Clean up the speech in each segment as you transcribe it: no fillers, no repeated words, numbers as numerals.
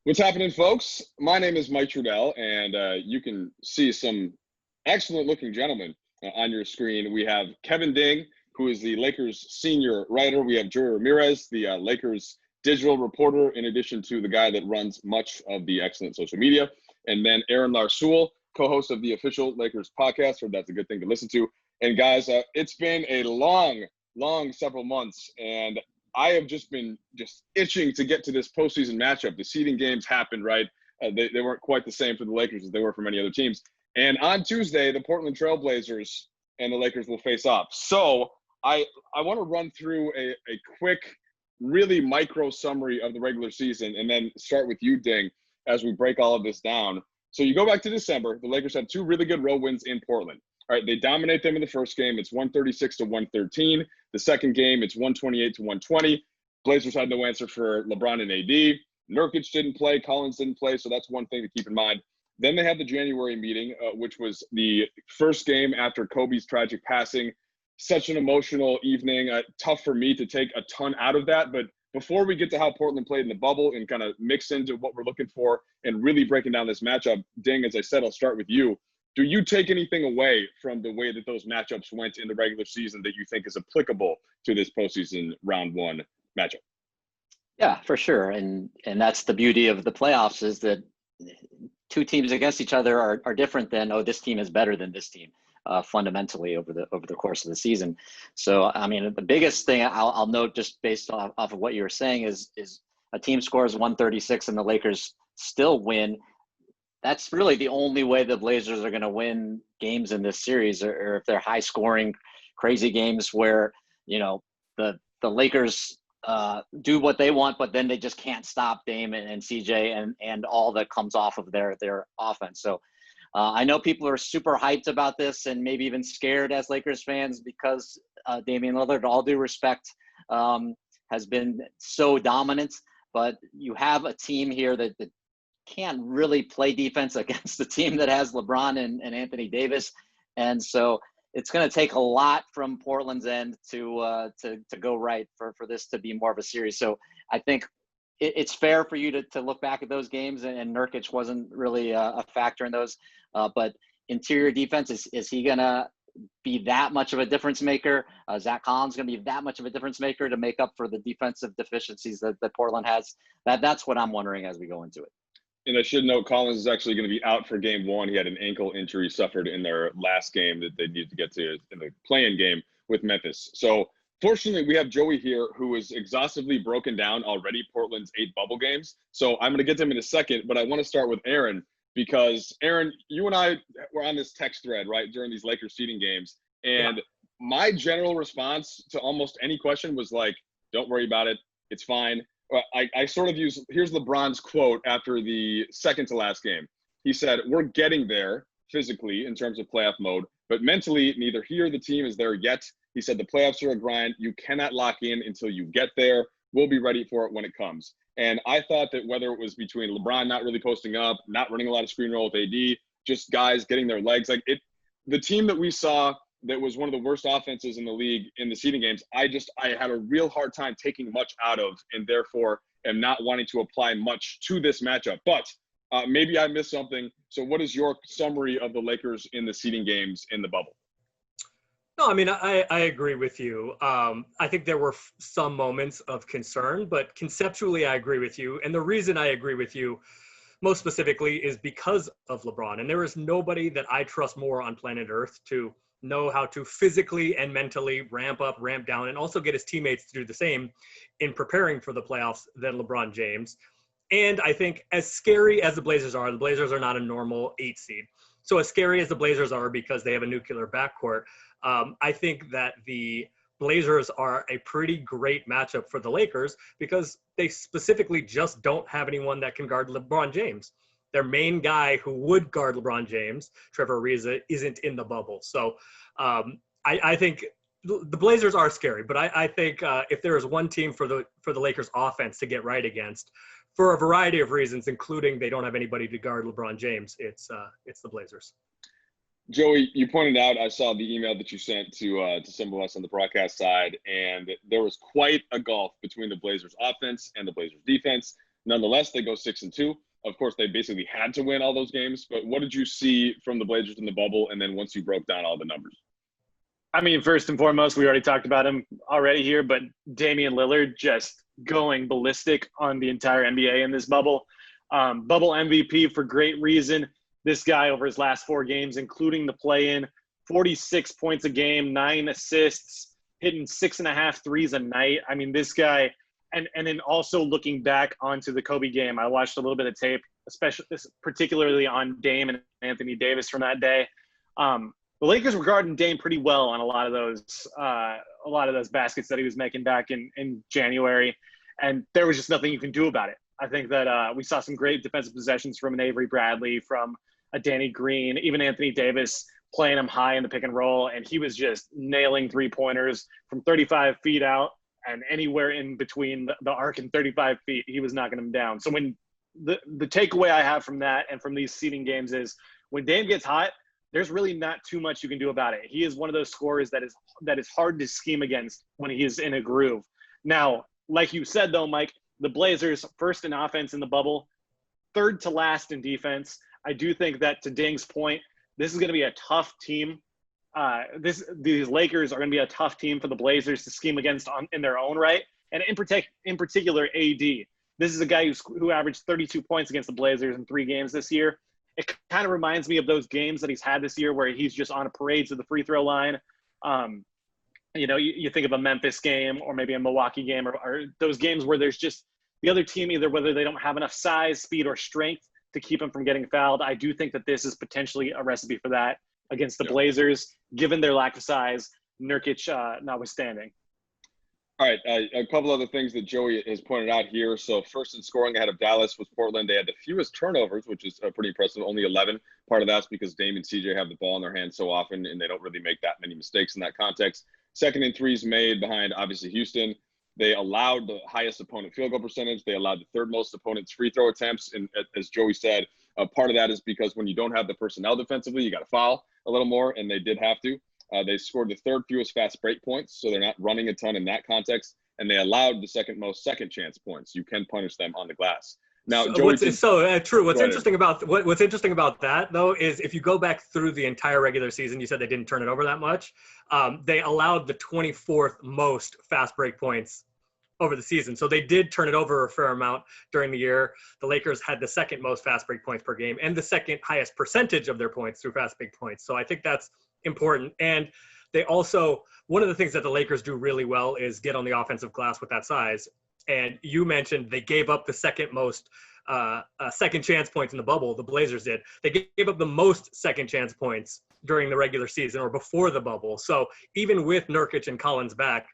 What's happening, folks? My name is Mike Trudell, and you can see some excellent-looking gentlemen on your screen. We have Kevin Ding, who is the Lakers senior writer. We have Joey Ramirez, the Lakers digital reporter, in addition to the guy that runs much of the excellent social media. And then Aaron Larsoul, co-host of the official Lakers podcast, so that's a good thing to listen to. And guys, it's been a long several months, and I have just been itching to get to this postseason matchup. The seeding games happened, right? They weren't quite the same for the Lakers as they were for many other teams. And on Tuesday, the Portland Trail Blazers and the Lakers will face off. So I want to run through a quick, really micro summary of the regular season and then start with you, Ding, as we break all of this down. So you go back to December. The Lakers had two really good road wins in Portland. All right, they dominate them in the first game. It's 136-113. The second game, it's 128-120. Blazers had no answer for LeBron and AD. Nurkic didn't play. Collins didn't play, so that's one thing to keep in mind. Then they had the January meeting, which was the first game after Kobe's tragic passing. Such an emotional evening. Tough for me to take a ton out of that, but before we get to how Portland played in the bubble and kind of mix into what we're looking for and really breaking down this matchup, Ding, as I said, I'll start with you. Do you take anything away from the way that those matchups went in the regular season that you think is applicable to this postseason round one matchup? Yeah, for sure. And that's the beauty of the playoffs, is that two teams against each other are different than, oh, this team is better than this team fundamentally over the course of the season. So, I mean, the biggest thing I'll note, just based off of what you were saying, is a team scores 136 and the Lakers still win. That's really the only way the Blazers are going to win games in this series, or if they're high scoring, crazy games where, you know, the Lakers do what they want, but then they just can't stop Dame and CJ and all that comes off of their offense. So I know people are super hyped about this and maybe even scared as Lakers fans because Damian Lillard, all due respect, has been so dominant, but you have a team here that can't really play defense against the team that has LeBron and Anthony Davis. And so it's going to take a lot from Portland's end to go right for this to be more of a series. So I think it's fair for you to look back at those games, and Nurkic wasn't really a factor in those. But interior defense, is he going to be that much of a difference maker? Zach Collins going to be that much of a difference maker to make up for the defensive deficiencies that Portland has? That's what I'm wondering as we go into it. And I should note, Collins is actually going to be out for game one. He had an ankle injury suffered in their last game that they needed to get to in the play-in game with Memphis. So fortunately, we have Joey here, who is exhaustively broken down already Portland's 8 bubble games. So I'm going to get to him in a second, but I want to start with Aaron, because Aaron, you and I were on this text thread, right, during these Lakers seeding games. And my general response to almost any question was like, don't worry about it. It's fine. I sort of use, here's LeBron's quote after the second to last game. He said, we're getting there physically in terms of playoff mode, but mentally, neither he or the team is there yet. He said, the playoffs are a grind. You cannot lock in until you get there. We'll be ready for it when it comes. And I thought that whether it was between LeBron not really posting up, not running a lot of screen roll with AD, just guys getting their legs, the team that we saw that was one of the worst offenses in the league in the seeding games, I had a real hard time taking much out of, and therefore am not wanting to apply much to this matchup. But maybe I missed something. So what is your summary of the Lakers in the seeding games in the bubble? No, I mean, I agree with you. I think there were some moments of concern, but conceptually I agree with you. And the reason I agree with you most specifically is because of LeBron. And there is nobody that I trust more on planet Earth to know how to physically and mentally ramp up, ramp down, and also get his teammates to do the same in preparing for the playoffs than LeBron James. And I think as scary as the Blazers are not a normal 8 seed. So as scary as the Blazers are because they have a nuclear backcourt, I think that the Blazers are a pretty great matchup for the Lakers because they specifically just don't have anyone that can guard LeBron James. Their main guy who would guard LeBron James, Trevor Ariza, isn't in the bubble. So I think the Blazers are scary, but I think if there is one team for the Lakers offense to get right against, for a variety of reasons, including they don't have anybody to guard LeBron James, it's the Blazers. Joey, you pointed out, I saw the email that you sent to some of us on the broadcast side, and there was quite a gulf between the Blazers offense and the Blazers defense. Nonetheless, they go 6-2. Of course, they basically had to win all those games. But what did you see from the Blazers in the bubble? And then once you broke down all the numbers? I mean, first and foremost, we already talked about him already here, but Damian Lillard just going ballistic on the entire NBA in this bubble. Bubble MVP for great reason. This guy over his last 4 games, including the play-in, 46 points a game, 9 assists, hitting 6.5 threes a night. I mean, this guy – and then also looking back onto the Kobe game, I watched a little bit of tape, particularly on Dame and Anthony Davis from that day. The Lakers were guarding Dame pretty well on a lot of those baskets that he was making back in January, and there was just nothing you can do about it. I think that we saw some great defensive possessions from an Avery Bradley, from a Danny Green, even Anthony Davis playing him high in the pick and roll, and he was just nailing 3-pointers from 35 feet out. And anywhere in between the arc and 35 feet, he was knocking them down. So when the takeaway I have from that and from these seeding games is when Dame gets hot, there's really not too much you can do about it. He is one of those scorers that is hard to scheme against when he is in a groove. Now, like you said, though, Mike, the Blazers, first in offense in the bubble, third to last in defense. I do think that, to Ding's point, this is going to be a tough team. These Lakers are going to be a tough team for the Blazers to scheme against in their own right, and in particular AD. This is a guy who averaged 32 points against the Blazers in 3 games this year. It kind of reminds me of those games that he's had this year where he's just on a parade to the free throw line. You think of a Memphis game or maybe a Milwaukee game or those games where there's just the other team, either whether they don't have enough size, speed, or strength to keep him from getting fouled. I do think that this is potentially a recipe for that against the Blazers, given their lack of size, Nurkic notwithstanding. All right, a couple other things that Joey has pointed out here. So first in scoring ahead of Dallas was Portland. They had the fewest turnovers, which is pretty impressive, only 11. Part of that's because Dame and CJ have the ball in their hands so often, and they don't really make that many mistakes in that context. Second in threes made behind, obviously, Houston. They allowed the highest opponent field goal percentage. They allowed the third most opponent's free throw attempts. And as Joey said, part of that is because when you don't have the personnel defensively, you got to foul a little more, and they did have to. They scored the third fewest fast break points, so they're not running a ton in that context. And they allowed the second most second chance points. You can punish them on the glass. Now, Joey, true. What's interesting about that, though, is if you go back through the entire regular season, you said they didn't turn it over that much. They allowed the 24th most fast break points over the season. So they did turn it over a fair amount during the year. The Lakers had the second most fast break points per game and the second highest percentage of their points through fast break points. So I think that's important. And they also, one of the things that the Lakers do really well is get on the offensive glass with that size. And you mentioned they gave up the second most second chance points in the bubble. The Blazers did. They gave up the most second chance points during the regular season or before the bubble. So even with Nurkic and Collins back,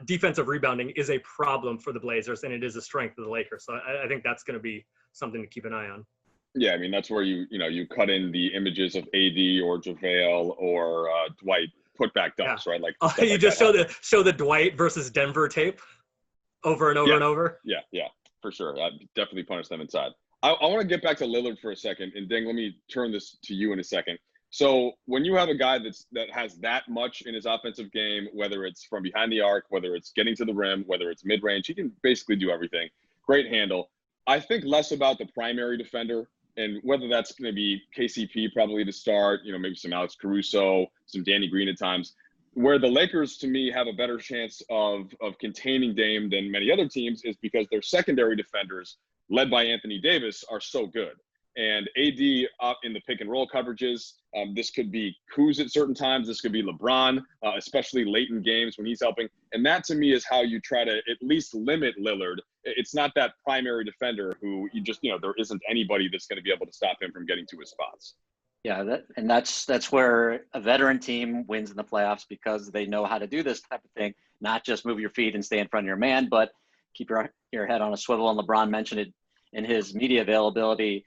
defensive rebounding is a problem for the Blazers, and it is a strength of the Lakers. So I think that's going to be something to keep an eye on. Yeah, I mean, that's where you cut in the images of AD or JaVale or Dwight putback dunks, right? Like you just show the Dwight versus Denver tape over and over and over. Yeah, for sure. I'd definitely punish them inside. I want to get back to Lillard for a second, and Ding, let me turn this to you in a second. So when you have a guy that has that much in his offensive game, whether it's from behind the arc, whether it's getting to the rim, whether it's mid-range, he can basically do everything. Great handle. I think less about the primary defender and whether that's going to be KCP probably to start, maybe some Alex Caruso, some Danny Green at times, where the Lakers, to me, have a better chance of containing Dame than many other teams is because their secondary defenders, led by Anthony Davis, are so good. And AD up in the pick and roll coverages. This could be Kuz at certain times. This could be LeBron, especially late in games when he's helping. And that, to me, is how you try to at least limit Lillard. It's not that primary defender who you just, there isn't anybody that's going to be able to stop him from getting to his spots. Yeah, that's where a veteran team wins in the playoffs because they know how to do this type of thing, not just move your feet and stay in front of your man, but keep your head on a swivel. And LeBron mentioned it in his media availability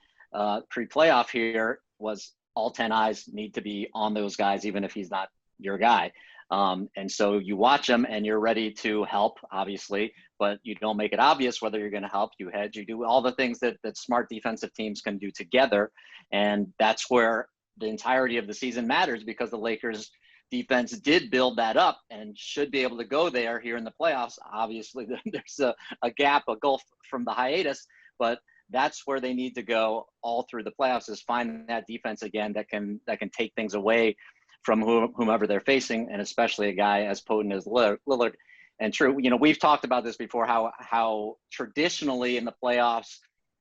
pre-playoff here was all 10 eyes need to be on those guys, even if he's not your guy. And so you watch them and you're ready to help, obviously, but you don't make it obvious whether you're going to help. You hedge, you do all the things that smart defensive teams can do together. And that's where the entirety of the season matters because the Lakers defense did build that up and should be able to go there here in the playoffs. Obviously, there's a gap, a gulf from the hiatus, but that's where they need to go all through the playoffs, is find that defense again that can take things away from whomever they're facing, and especially a guy as potent as Lillard. And true, we've talked about this before, how traditionally in the playoffs,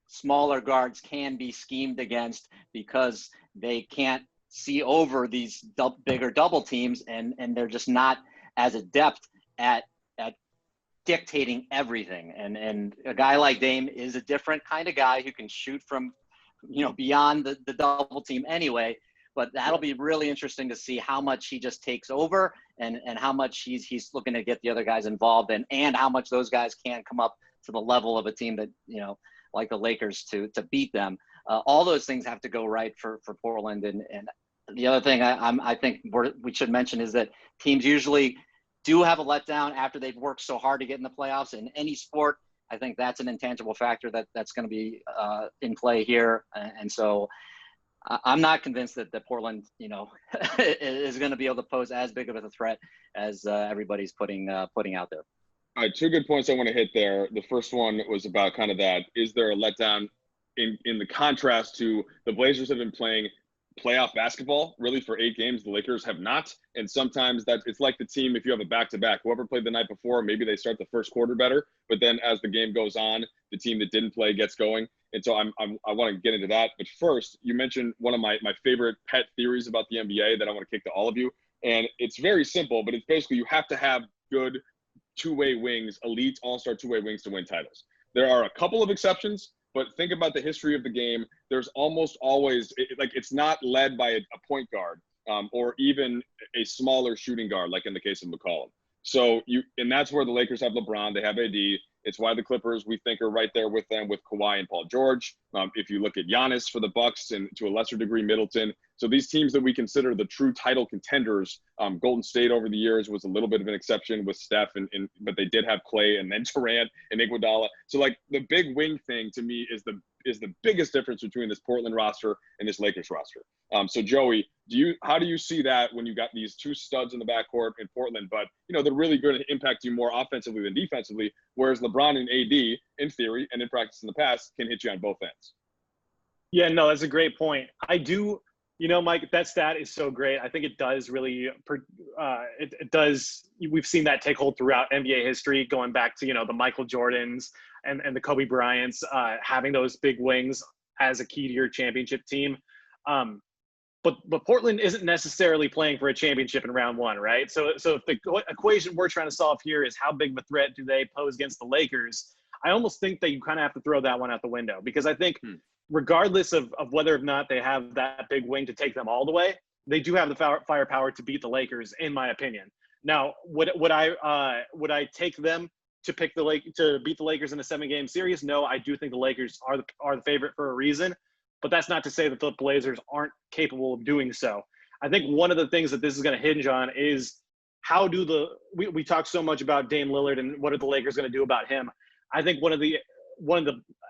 smaller guards can be schemed against because they can't see over these bigger double teams, and they're just not as adept at dictating everything. And a guy like Dame is a different kind of guy who can shoot from, beyond the double team anyway. But that'll be really interesting to see how much he just takes over and how much he's looking to get the other guys involved and how much those guys can come up to the level of a team that, like the Lakers to beat them. All those things have to go right for Portland. And the other thing I think we should mention is that teams usually do have a letdown after they've worked so hard to get in the playoffs. In any sport, I think that's an intangible factor that's going to be in play here. And so I'm not convinced that Portland, is going to be able to pose as big of a threat as everybody's putting out there. All right, two good points I want to hit there. The first one was about kind of that, is there a letdown in the contrast to the Blazers have been playing playoff basketball really for 8 games. The Lakers have not. And sometimes it's like the team, if you have a back-to-back, whoever played the night before, maybe they start the first quarter better, but then as the game goes on, the team that didn't play gets going. And so I want to get into that. But first, you mentioned one of my favorite pet theories about the NBA that I want to kick to all of you. And it's very simple, but it's basically you have to have good two-way wings, elite all-star two-way wings to win titles. There are a couple of exceptions, but think about the history of the game. There's almost always, it's not led by a point guard or even a smaller shooting guard, like in the case of McCollum. So and that's where the Lakers have LeBron, they have AD. It's why the Clippers, we think, are right there with them with Kawhi and Paul George. If you look at Giannis for the Bucks and to a lesser degree Middleton. So these teams that we consider the true title contenders, Golden State over the years was a little bit of an exception with Steph, but they did have Clay and then Durant and Iguodala. So like the big wing thing to me is the biggest difference between this Portland roster and this Lakers roster. So Joey, how do you see that when you got these two studs in the backcourt in Portland, but they're really going to impact you more offensively than defensively, whereas LeBron and AD, in theory and in practice in the past, can hit you on both ends? Yeah, no, that's a great point. I do, Mike, that stat is so great. I think it does really, it does, we've seen that take hold throughout NBA history, going back to, the Michael Jordans and the Kobe Bryants, having those big wings as a key to your championship team. But Portland isn't necessarily playing for a championship in round one, right? So if the equation we're trying to solve here is how big of a threat do they pose against the Lakers, I almost think that you kind of have to throw that one out the window, because I think regardless of whether or not they have that big wing to take them all the way, they do have the firepower to beat the Lakers, in my opinion. Now, would I take them to beat the Lakers in a 7-game series? No, I do think the Lakers are the favorite for a reason. But that's not to say that the Blazers aren't capable of doing so. I think one of the things that this is going to hinge on is how do we talk so much about Dame Lillard and what are the Lakers going to do about him. I think one of the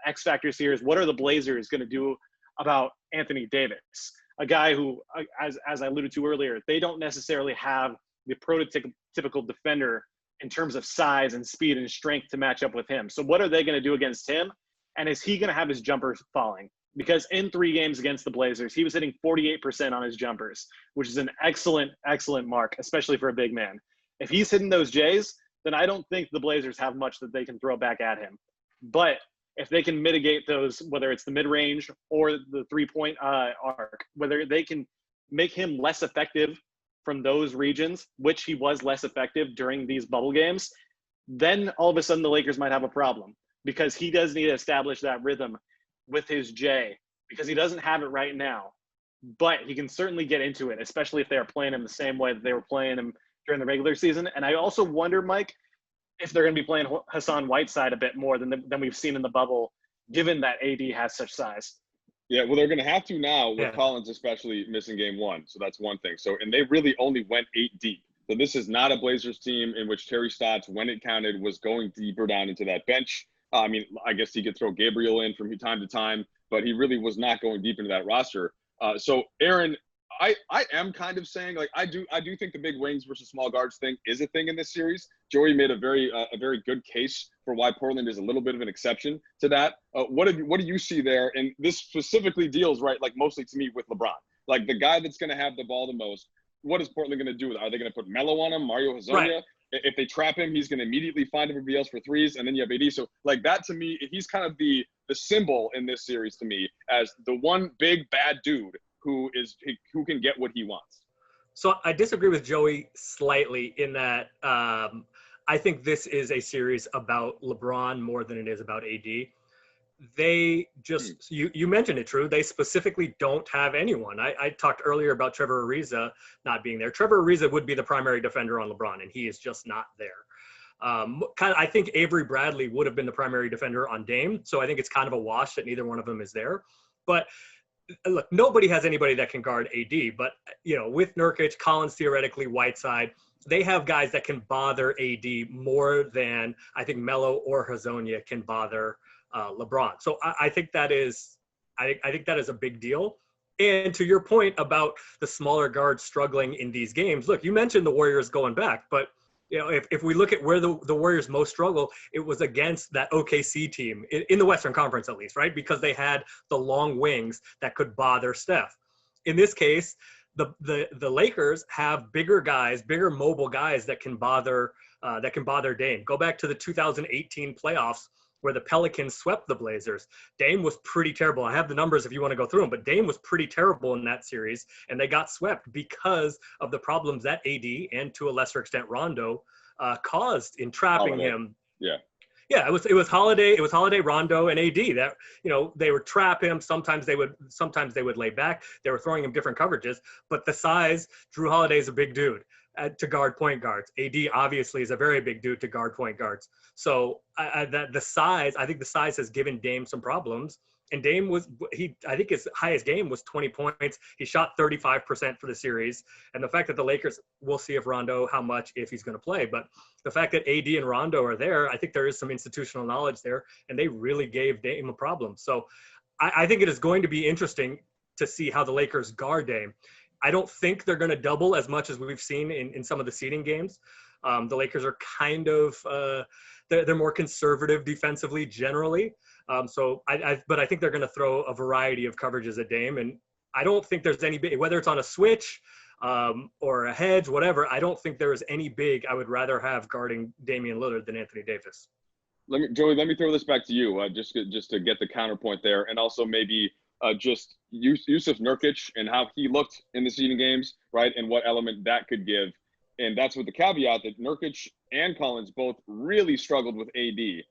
X factors here is what are the Blazers going to do about Anthony Davis, a guy who, as I alluded to earlier, they don't necessarily have the prototypical defender in terms of size and speed and strength to match up with him. So what are they going to do against him? And is he going to have his jumpers falling? Because in 3 games against the Blazers, he was hitting 48% on his jumpers, which is an excellent, excellent mark, especially for a big man. If he's hitting those J's, then I don't think the Blazers have much that they can throw back at him. But if they can mitigate those, whether it's the mid-range or the 3-point arc, whether they can make him less effective from those regions, which he was less effective during these bubble games, then all of a sudden the Lakers might have a problem, because he does need to establish that rhythm with his J, because he doesn't have it right now, but he can certainly get into it, especially if they are playing him the same way that they were playing him during the regular season. And I also wonder, Mike, if they're going to be playing Hassan Whiteside a bit more than we've seen in the bubble, given that AD has such size. Yeah, well, they're going to have to now with Collins especially missing game 1. So that's one thing. So, and they really only went 8 deep. So this is not a Blazers team in which Terry Stotts, when it counted, was going deeper down into that bench. I mean, I guess he could throw Gabriel in from time to time, but he really was not going deep into that roster. So, Aaron, I am kind of saying, like, I do think the big wings versus small guards thing is a thing in this series. Joey made a very good case for why Portland is a little bit of an exception to that. What do you see there? And this specifically deals, right, like mostly to me with LeBron, like the guy that's going to have the ball the most. What is Portland going to do with it? Are they going to put Melo on him, Mario Hezonja? Right. If they trap him, he's going to immediately find everybody else for threes, and then you have AD. So, like, that to me, he's kind of the symbol in this series to me as the one big bad dude who can get what he wants. So I disagree with Joey slightly in that I think this is a series about LeBron more than it is about AD. They just, you mentioned it, Drew. They specifically don't have anyone. I talked earlier about Trevor Ariza not being there. Trevor Ariza would be the primary defender on LeBron, and he is just not there. I think Avery Bradley would have been the primary defender on Dame, so I think it's kind of a wash that neither one of them is there. But look, nobody has anybody that can guard AD. But with Nurkic, Collins theoretically, Whiteside, they have guys that can bother AD more than I think Melo or Hezonja can bother LeBron. So I think that is a big deal. And to your point about the smaller guards struggling in these games, look, you mentioned the Warriors going back, but if we look at where the Warriors most struggle, it was against that OKC team in the Western Conference, at least, right? Because they had the long wings that could bother Steph. In this case, the Lakers have bigger mobile guys that can bother Dame. Go back to the 2018 playoffs where the Pelicans swept the Blazers. Dame was pretty terrible. I have the numbers if you want to go through them, but Dame was pretty terrible in that series, and they got swept because of the problems that AD and to a lesser extent Rondo caused in trapping him. Yeah. Yeah, it was Holiday, Rondo, and AD that they would trap him. Sometimes they would lay back. They were throwing him different coverages, but the size. Drew Holiday is a big dude to guard point guards. AD obviously is a very big dude to guard point guards. So I think the size has given Dame some problems. And Dame I think his highest game was 20 points. He shot 35% for the series. And the fact that the Lakers, we'll see if he's going to play. But the fact that AD and Rondo are there, I think there is some institutional knowledge there, and they really gave Dame a problem. So I think it is going to be interesting to see how the Lakers guard Dame. I don't think they're going to double as much as we've seen in some of the seeding games. The Lakers are kind of they're more conservative defensively generally. But I think they're going to throw a variety of coverages at Dame, and I don't think there's any big, whether it's on a switch or a hedge, whatever. I don't think there is any big I would rather have guarding Damian Lillard than Anthony Davis. Joey, let me throw this back to you just to get the counterpoint there, and also maybe just Yusuf Nurkic and how he looked in the seeding games, right, and what element that could give. And that's with the caveat that Nurkic and Collins both really struggled with AD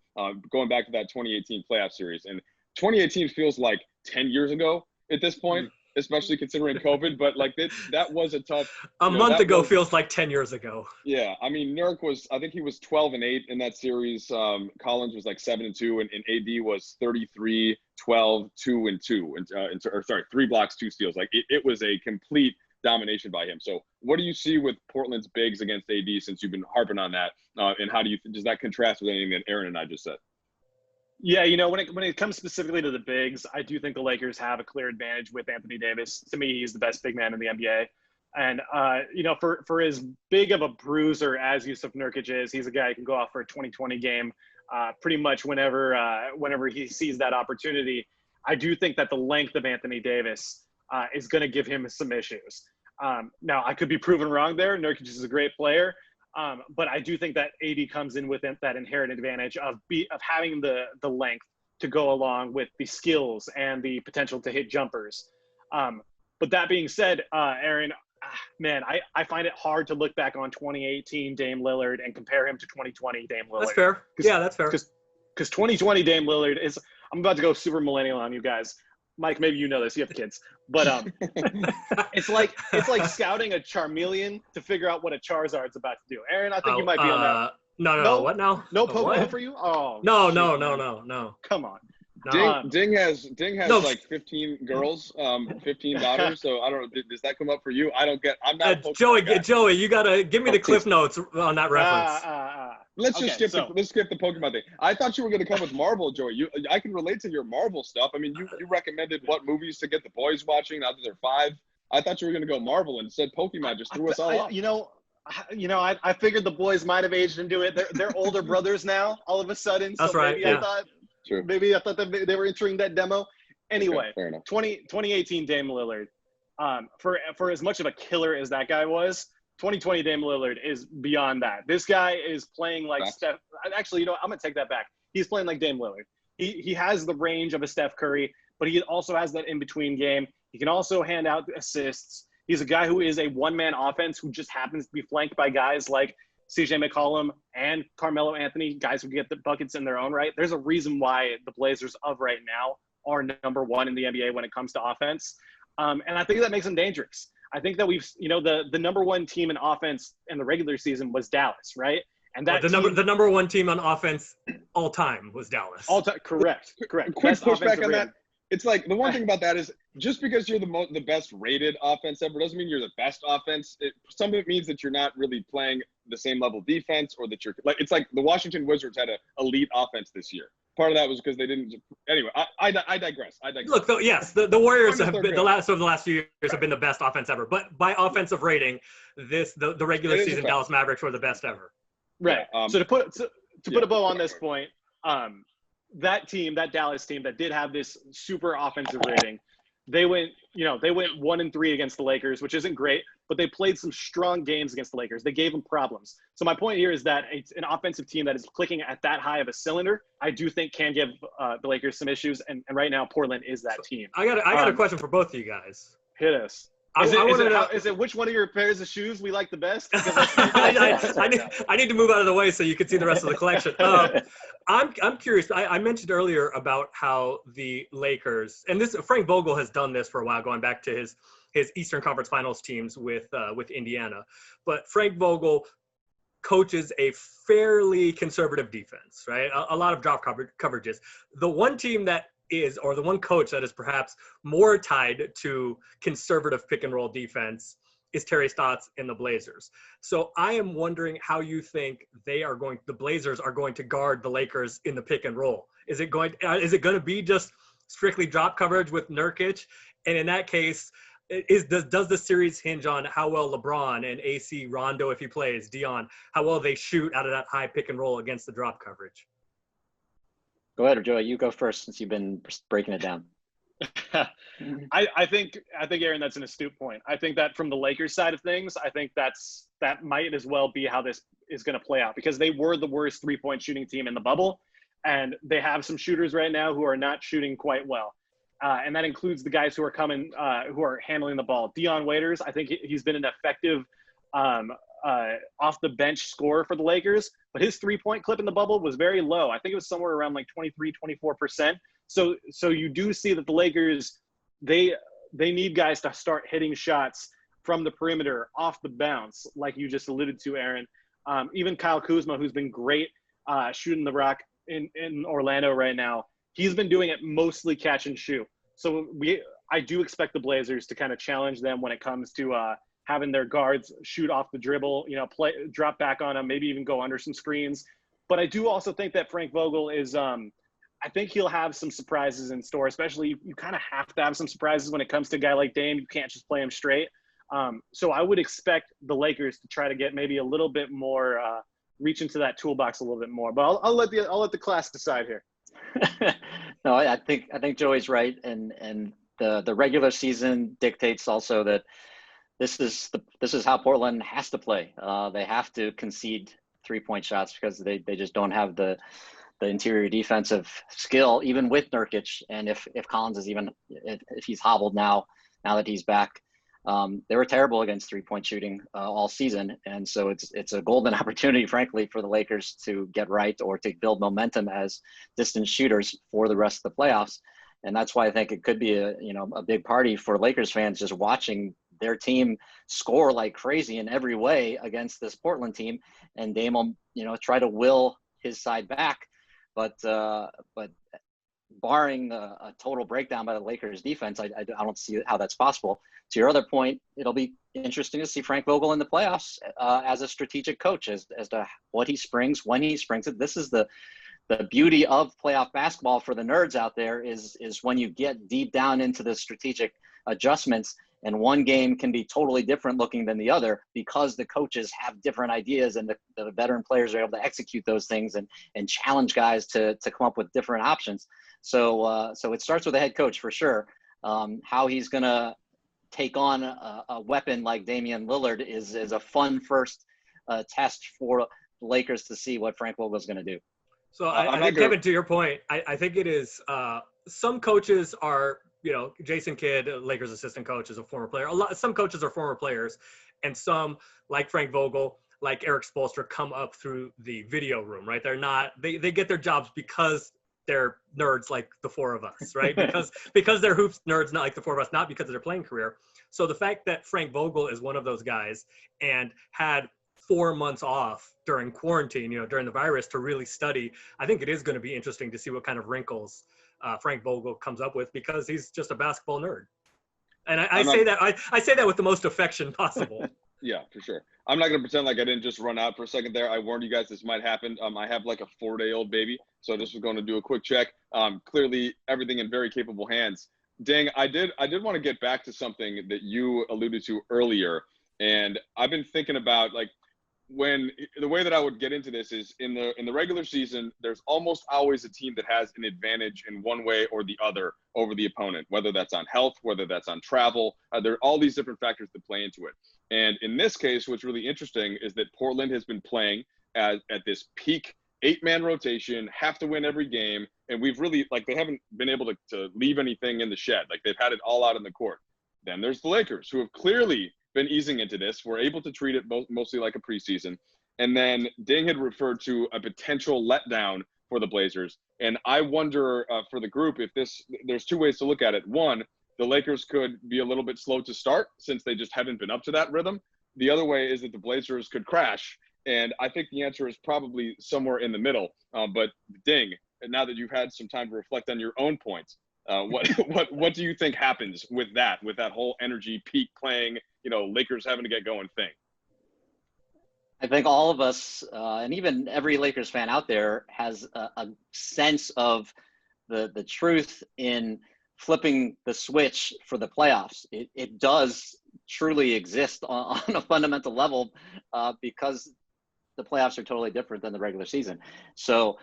going back to that 2018 playoff series. And 2018 feels like 10 years ago at this point, especially considering COVID. But like that was a tough. A month ago feels like 10 years ago. Yeah, I mean, Nurk I think he was 12-8 in that series. Collins was like 7-2, and AD was 33, 12, 2-2, 3 blocks, 2 steals. Like it was a complete domination by him. So what do you see with Portland's bigs against AD since you've been harping on that? And how does that contrast with anything that Aaron and I just said? Yeah, when it comes specifically to the bigs, I do think the Lakers have a clear advantage with Anthony Davis. To me, he's the best big man in the NBA. And, for as big of a bruiser as Yusuf Nurkic is, he's a guy who can go off for a 2020 game pretty much whenever he sees that opportunity. I do think that the length of Anthony Davis is going to give him some issues. Now, I could be proven wrong there. Nurkic is a great player. But I do think that AD comes in with that inherent advantage of having the length to go along with the skills and the potential to hit jumpers. But that being said, Aaron, man, I find it hard to look back on 2018 Dame Lillard and compare him to 2020 Dame Lillard. That's fair. Yeah, that's fair. Because 2020 Dame Lillard is – I'm about to go super millennial on you guys. Mike, maybe you know this. You have kids. But it's like scouting a Charmeleon to figure out what a Charizard's about to do. Aaron, I think you might be on that. No. What now? No Pokemon what? For you? Oh. No. Come on. No. Ding has like 15 girls, 15 daughters. So I don't know. Does that come up for you? I'm not. Joey, you gotta give me the cliff notes on that reference. Let's skip the Pokemon thing. I thought you were going to come with Marvel, Joey. I can relate to your Marvel stuff. I mean, you recommended what movies to get the boys watching now that they're 5. I thought you were going to go Marvel and said Pokemon just threw us all off. I figured the boys might have aged into it. They're older brothers now, all of a sudden. That's so right. Maybe Yeah. I thought that they were entering that demo. Anyway, Okay, fair enough. 2018 Dame Lillard. For as much of a killer as that guy was, 2020 Dame Lillard is beyond that. This guy is playing like Facts. Steph. Actually, I'm gonna take that back. He's playing like Dame Lillard. He has the range of a Steph Curry, but he also has that in-between game. He can also hand out assists. He's a guy who is a one-man offense who just happens to be flanked by guys like CJ McCollum and Carmelo Anthony, guys who get the buckets in their own right. There's a reason why the Blazers of right now are number one in the NBA when it comes to offense. And I think that makes them dangerous. I think that the number one team in offense in the regular season was Dallas, right? And that the number one team on offense all time was Dallas. All time, correct. Quick Best pushback offensive on that. rating. It's like the one thing about that is just because you're the best rated offense ever doesn't mean you're the best offense. Some of it means that you're not really playing the same level defense, or that you're like, it's like the Washington Wizards had an elite offense this year. Part of that was because they didn't. Anyway, I digress. Look, yes, the Warriors have been the last few years have been the best offense ever. But by offensive rating, the regular season Dallas Mavericks were the best ever. Right. Yeah, So to put a bow on this point, that Dallas team that did have this super offensive rating, they went 1-3 against the Lakers, which isn't great, but they played some strong games against the Lakers. They gave them problems. So my point here is that it's an offensive team that is clicking at that high of a cylinder, I do think can give the Lakers some issues. And right now, Portland is that team. I got a question for both of you guys. Hit us. Is it which one of your pairs of shoes we like the best? I need to move out of the way so you can see the rest of the collection. I'm curious. I mentioned earlier about how the Lakers, and Frank Vogel has done this for a while, going back to his Eastern Conference Finals teams with Indiana. But Frank Vogel coaches a fairly conservative defense, right? A lot of drop coverages. The one team that the one coach that is perhaps more tied to conservative pick and roll defense is Terry Stotts in the Blazers. So I am wondering how you think the Blazers are going to guard the Lakers in the pick and roll. Is it going to be just strictly drop coverage with Nurkic? And in that case, does the series hinge on how well LeBron and AC, Rondo, if he plays, Dion, how well they shoot out of that high pick and roll against the drop coverage? Go ahead, Joey. You go first since you've been breaking it down. I think Aaron, that's an astute point. I think that from the Lakers side of things, I think that might as well be how this is going to play out, because they were the worst 3-point shooting team in the bubble, and they have some shooters right now who are not shooting quite well. And that includes the guys who are who are handling the ball. Dion Waiters, I think he's been an effective off the bench scorer for the Lakers, but his 3-point clip in the bubble was very low. I think it was somewhere around like 23-24%. So you do see that the Lakers, they need guys to start hitting shots from the perimeter off the bounce, like you just alluded to, Aaron. Even Kyle Kuzma, who's been great shooting the rock in Orlando right now, he's been doing it mostly catch and shoot. So I do expect the Blazers to kind of challenge them when it comes to having their guards shoot off the dribble, drop back on them, maybe even go under some screens. But I do also think that Frank Vogel is I think he'll have some surprises in store, especially you kind of have to have some surprises when it comes to a guy like Dame. You can't just play him straight. So I would expect the Lakers to try to get maybe a little bit more, reach into that toolbox a little bit more. But I'll let the class decide here. No, I think Joey's right, and the regular season dictates also that this is how Portland has to play. They have to concede 3-point shots because they just don't have the interior defensive skill, even with Nurkic. And if Collins is if he's hobbled now that he's back, they were terrible against 3-point shooting all season. And so it's a golden opportunity, frankly, for the Lakers to get right or to build momentum as distant shooters for the rest of the playoffs. And that's why I think it could be a big party for Lakers fans just watching their team score like crazy in every way against this Portland team. And Dame will, try to will his side back. But barring a total breakdown by the Lakers defense, I don't see how that's possible. To your other point, it'll be interesting to see Frank Vogel in the playoffs as a strategic coach, as to what he springs, when he springs it. This is the beauty of playoff basketball for the nerds out there is when you get deep down into the strategic adjustments And one game can be totally different looking than the other because the coaches have different ideas and the veteran players are able to execute those things and challenge guys to come up with different options. So it starts with the head coach for sure. How he's going to take on a weapon like Damian Lillard is a fun first test for the Lakers to see what Frank Vogel's going to do. So I think, Kevin, to your point, I think it is some coaches are, Jason Kidd, Lakers assistant coach, is a former player. Some coaches are former players, and some, like Frank Vogel, like Eric Spoelstra, come up through the video room, right? They're not, they get their jobs because they're nerds like the four of us, right? because they're hoops nerds, not like the four of us, not because of their playing career. So the fact that Frank Vogel is one of those guys and had 4 months off during quarantine, during the virus, to really study, I think it is going to be interesting to see what kind of wrinkles Frank Vogel comes up with, because he's just a basketball nerd. And I say that with the most affection possible. Yeah, for sure. I'm not going to pretend like I didn't just run out for a second there. I warned you guys this might happen. I have like a 4-day-old baby, so I just was going to do a quick check. Clearly, everything in very capable hands. Dang, I did want to get back to something that you alluded to earlier, and I've been thinking about, like, when the way that I would get into this is in the regular season, there's almost always a team that has an advantage in one way or the other over the opponent, whether that's on health, whether that's on travel. There are all these different factors that play into it. And in this case, what's really interesting is that Portland has been playing at this peak 8-man rotation, have to win every game. And we've really, like, they haven't been able to leave anything in the shed. Like, they've had it all out in the court. Then there's the Lakers, who have clearly been easing into this. We're able to treat it mostly like a preseason. And then Ding had referred to a potential letdown for the Blazers. And I wonder for the group, if there's two ways to look at it. One, the Lakers could be a little bit slow to start since they just haven't been up to that rhythm. The other way is that the Blazers could crash. And I think the answer is probably somewhere in the middle. But Ding, now that you've had some time to reflect on your own points, what do you think happens with that whole energy peak playing, Lakers having to get going thing? I think all of us, and even every Lakers fan out there, has a sense of the truth in flipping the switch for the playoffs. It does truly exist on a fundamental level because the playoffs are totally different than the regular season. So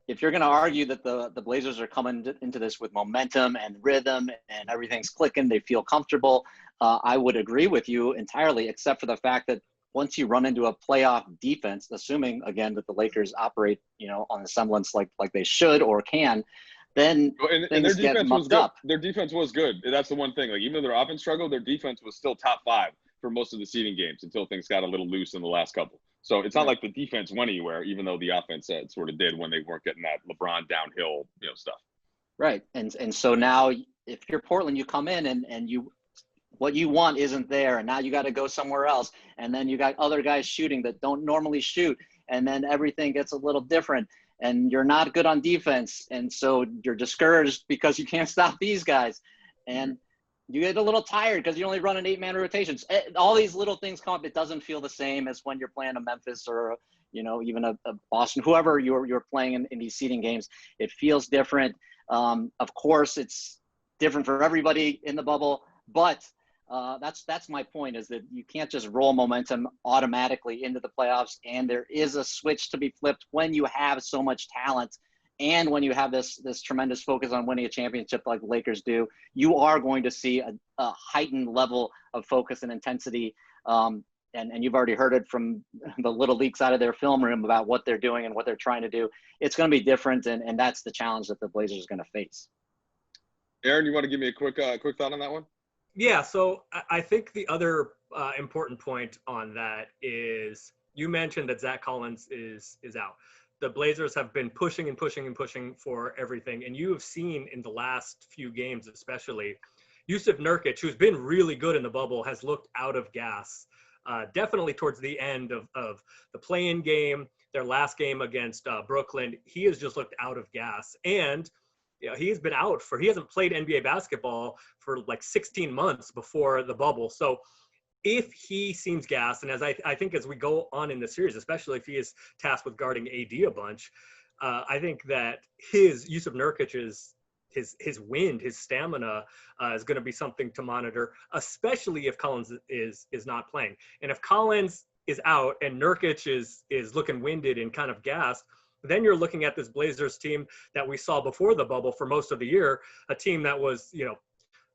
if you're going to argue that the Blazers are coming into this with momentum and rhythm and everything's clicking, they feel comfortable, I would agree with you entirely, except for the fact that once you run into a playoff defense, assuming, again, that the Lakers operate, on the semblance like they should or can, then things get mucked up. Their defense was good. That's the one thing. Like, even though their offense struggled, their defense was still top 5 for most of the seeding games until things got a little loose in the last couple. So it's not like the defense went anywhere, even though the offense sort of did when they weren't getting that LeBron downhill, stuff. Right. And so now if you're Portland, you come in and what you want isn't there. And now you got to go somewhere else. And then you got other guys shooting that don't normally shoot. And then everything gets a little different. And you're not good on defense. And so you're discouraged because you can't stop these guys. And you get a little tired because you only run an 8-man rotations. All these little things come up. It doesn't feel the same as when you're playing a Memphis or, even a Boston, whoever you're playing in these seeding games. It feels different. Of course, it's different for everybody in the bubble. But that's my point, is that you can't just roll momentum automatically into the playoffs. And there is a switch to be flipped when you have so much talent. And when you have this tremendous focus on winning a championship like the Lakers do, you are going to see a heightened level of focus and intensity. And you've already heard it from the little leaks out of their film room about what they're doing and what they're trying to do. It's going to be different, and that's the challenge that the Blazers are going to face. Aaron, you want to give me a quick thought on that one? Yeah, so I think the other important point on that is you mentioned that Zach Collins is out. The Blazers have been pushing and pushing and pushing for everything. And you have seen in the last few games, especially, Jusuf Nurkic, who's been really good in the bubble, has looked out of gas. Definitely towards the end of the play-in game, their last game against Brooklyn, he has just looked out of gas. And he's been out he hasn't played NBA basketball for like 16 months before the bubble. So if he seems gassed, and as I think as we go on in the series, especially if he is tasked with guarding AD a bunch, I think that Jusuf Nurkic's his wind, his stamina is going to be something to monitor, especially if Collins is not playing. And if Collins is out and Nurkic is looking winded and kind of gassed, then you're looking at this Blazers team that we saw before the bubble for most of the year, a team that was,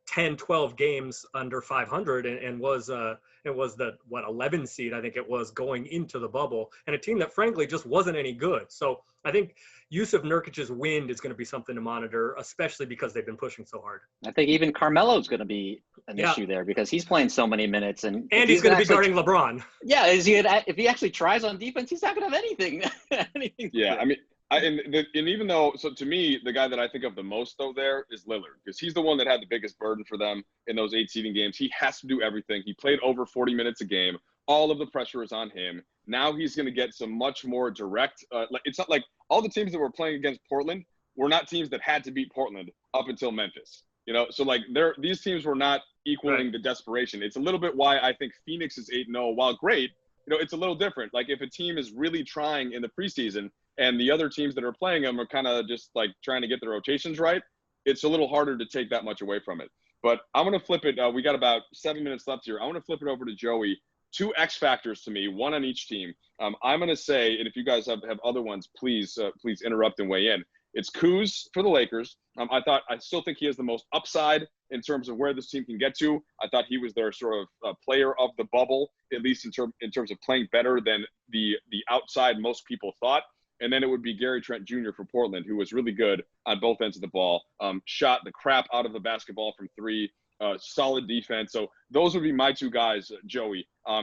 10, 12 games under 500 and was it was the 11 seed, I think it was, going into the bubble, and a team that frankly just wasn't any good. So I think use of Nurkic's wind is going to be something to monitor, especially because they've been pushing so hard. I think even Carmelo's going to be an issue there because he's playing so many minutes, and he's going to be guarding LeBron. Yeah, if he actually tries on defense, he's not going to have anything. Yeah, I mean. And even though, so to me, the guy that I think of the most, though, there is Lillard, because he's the one that had the biggest burden for them in those 8 seeding games. He has to do everything. He played over 40 minutes a game. All of the pressure is on him. Now he's going to get some much more direct. It's not like all the teams that were playing against Portland were not teams that had to beat Portland up until Memphis. So like these teams were not equaling the desperation. It's a little bit why I think Phoenix is 8-0, while great. It's a little different. Like if a team is really trying in the preseason, and the other teams that are playing them are kind of just like trying to get the rotations right, it's a little harder to take that much away from it. But I'm going to flip it. We got about 7 minutes left here. I want to flip it over to Joey. 2 X factors to me, one on each team. I'm going to say, and if you guys have other ones, please interrupt and weigh in. It's Kuz for the Lakers. I still think he has the most upside in terms of where this team can get to. I thought he was their sort of player of the bubble, at least in terms of playing better than the outside most people thought. And then it would be Gary Trent Jr. for Portland, who was really good on both ends of the ball, shot the crap out of the basketball from 3, solid defense. So those would be my 2 guys, Joey. I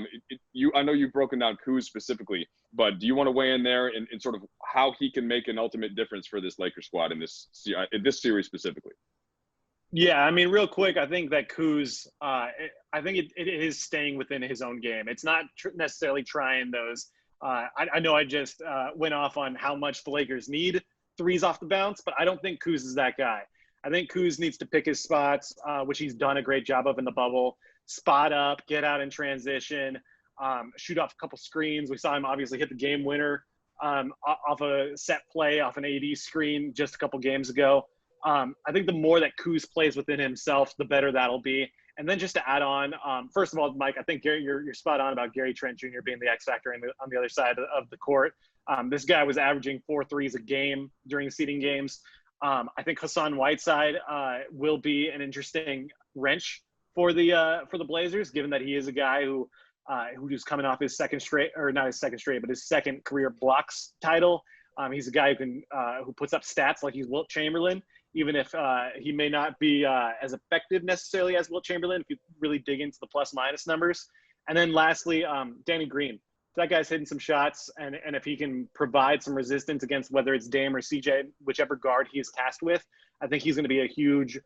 know you've broken down Kuz specifically, but do you want to weigh in there in sort of how he can make an ultimate difference for this Lakers squad in this series specifically? Yeah, I mean, real quick, I think that Kuz, I think it is staying within his own game. It's not necessarily trying those. I know I just went off on how much the Lakers need threes off the bounce, but I don't think Kuz is that guy. I think Kuz needs to pick his spots, which he's done a great job of in the bubble. Spot up, get out in transition, shoot off a couple screens. We saw him obviously hit the game winner off a set play, off an AD screen just a couple games ago. I think the more that Kuz plays within himself, the better that'll be. And then just to add on, first of all, Mike, I think Gary, you're spot on about Gary Trent Jr. being the X factor on the other side of the court. This guy was averaging 4 threes a game during the seeding games. I think Hassan Whiteside will be an interesting wrench for the Blazers, given that he is a guy who's coming off his second career blocks title. He's a guy who puts up stats like he's Wilt Chamberlain, even if he may not be as effective necessarily as Wilt Chamberlain if you really dig into the plus-minus numbers. And then lastly, Danny Green. That guy's hitting some shots, and if he can provide some resistance against whether it's Dame or CJ, whichever guard he is tasked with, I think he's going to be a huge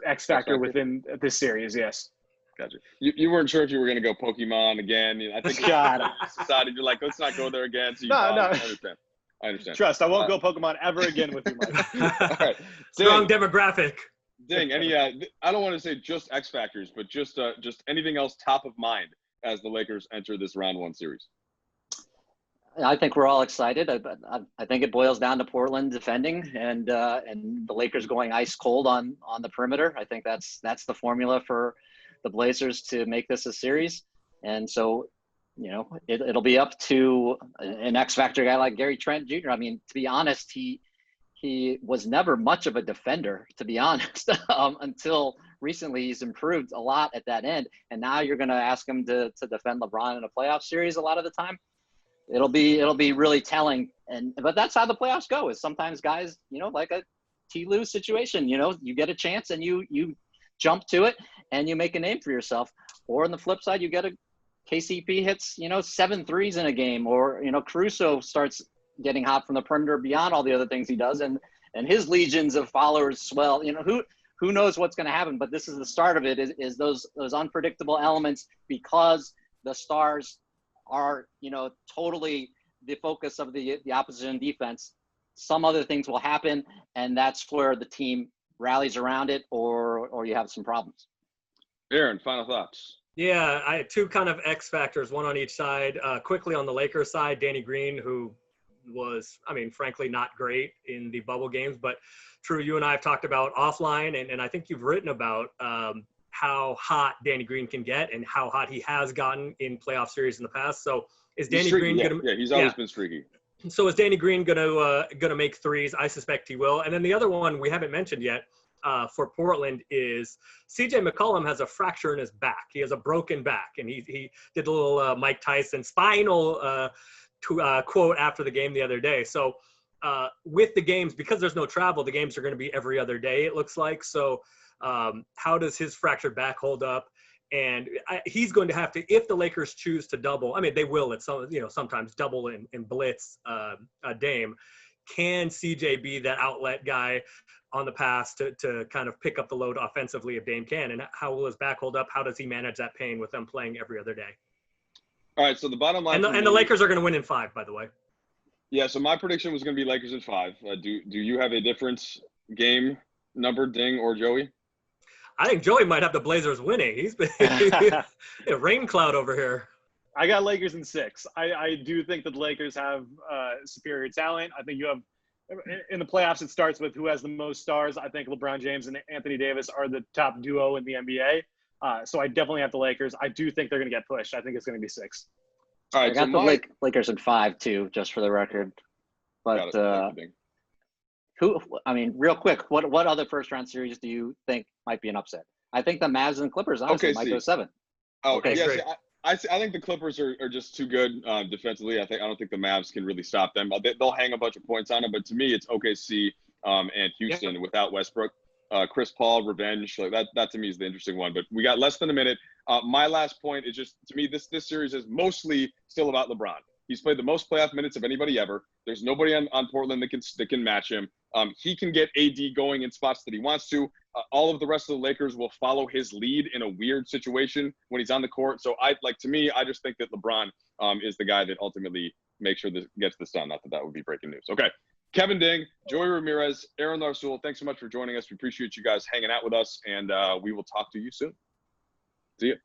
X factor within this series. Yes. Gotcha. You weren't sure if you were going to go Pokemon again. I think God. decided you're like, let's not go there again. So no. I understand. Trust, I won't go Pokemon ever again with you, Mike. All right. Strong demographic. Ding. Any? I don't want to say just X factors, but just anything else top of mind as the Lakers enter this round 1 series. I think we're all excited. I think it boils down to Portland defending and the Lakers going ice cold on the perimeter. I think that's the formula for the Blazers to make this a series. And so, it'll be up to an X factor guy like Gary Trent Jr. I mean, to be honest, he was never much of a defender, to be honest, until recently. He's improved a lot at that end. And now you're going to ask him to defend LeBron in a playoff series a lot of the time. It'll be really telling. But that's how the playoffs go, is sometimes guys, like a T-lose situation, you get a chance and you jump to it and you make a name for yourself. Or on the flip side, you get a KCP hits, 7 threes in a game, or, Caruso starts getting hot from the perimeter beyond all the other things he does, and his legions of followers swell. Who knows what's going to happen, but this is the start of it, is those unpredictable elements, because the stars are, totally the focus of the opposition defense. Some other things will happen, and that's where the team rallies around it, or you have some problems. Aaron, final thoughts. Yeah, I had 2 kind of X factors, one on each side. Quickly on the Lakers side, Danny Green, who was, I mean, frankly, not great in the bubble games. But True, you and I have talked about offline, and I think you've written about how hot Danny Green can get and how hot he has gotten in playoff series in the past. So is Danny Green yeah, gonna? Yeah, he's always been streaky. So is Danny Green gonna make threes? I suspect he will. And then the other one we haven't mentioned yet for Portland is CJ McCollum has a fracture in his back. He has a broken back, and he did a little Mike Tyson spinal quote after the game the other day. So with the games, because there's no travel, the games are going to be every other day, it looks like. So how does his fractured back hold up? And he's going to have to, if the Lakers choose to double, I mean, they will at some, sometimes double and blitz Dame. Can CJ be that outlet guy on the pass to kind of pick up the load offensively if Dame can? And how will his back hold up? How does he manage that pain with them playing every other day? All right, so the bottom line. And the Lakers are going to win in 5, by the way. Yeah, so my prediction was going to be Lakers in 5. Do you have a different game number, Ding or Joey? I think Joey might have the Blazers winning. He's been a rain cloud over here. I got Lakers in 6. I do think that the Lakers have superior talent. I think you have in the playoffs. It starts with who has the most stars. I think LeBron James and Anthony Davis are the top duo in the NBA. So I definitely have the Lakers. I do think they're going to get pushed. I think it's going to be 6. All right, I got the Lakers in 5 too, just for the record. But I mean, real quick, what other first round series do you think might be an upset? I think the Mavs and Clippers honestly might go 7. Oh, okay, yeah. great. I think the Clippers are just too good defensively. I don't think the Mavs can really stop them. They'll hang a bunch of points on them, but to me, it's OKC and Houston without Westbrook. Chris Paul, revenge, like that to me is the interesting one. But we got less than a minute. My last point is just, to me, this series is mostly still about LeBron. He's played the most playoff minutes of anybody ever. There's nobody on Portland that can match him. He can get AD going in spots that he wants to. All of the rest of the Lakers will follow his lead in a weird situation when he's on the court. So I just think that LeBron is the guy that ultimately makes sure this gets this done. Not that would be breaking news. Okay. Kevin Ding, Joey Ramirez, Aaron Larsoul, thanks so much for joining us. We appreciate you guys hanging out with us, and we will talk to you soon. See you.